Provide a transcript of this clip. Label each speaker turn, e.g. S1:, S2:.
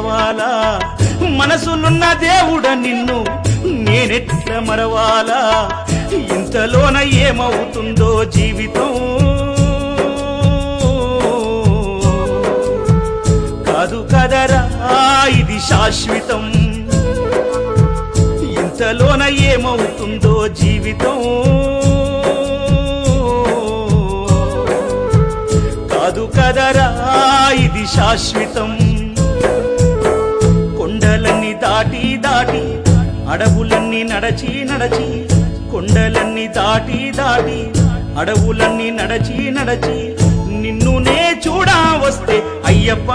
S1: కావాలా మనసులున్న దేవుడ నిన్ను నేనెట్ల మరవాలా ఇంతలోన ఏమవుతుందో జీవితం కాదు కదరా ఇది శాశ్వతం ఇంతలోన ఏమవుతుందో జీవితం కాదు కదరా ఇది శాశ్వతం కొండలన్నీ దాటి దాటి అడవులన్నీ నడచి నడచి కొండలన్నీ దాటి దాటి అడవులన్నీ నడచి నడచి నిన్ను నే చూడా వస్తే అయ్యప్ప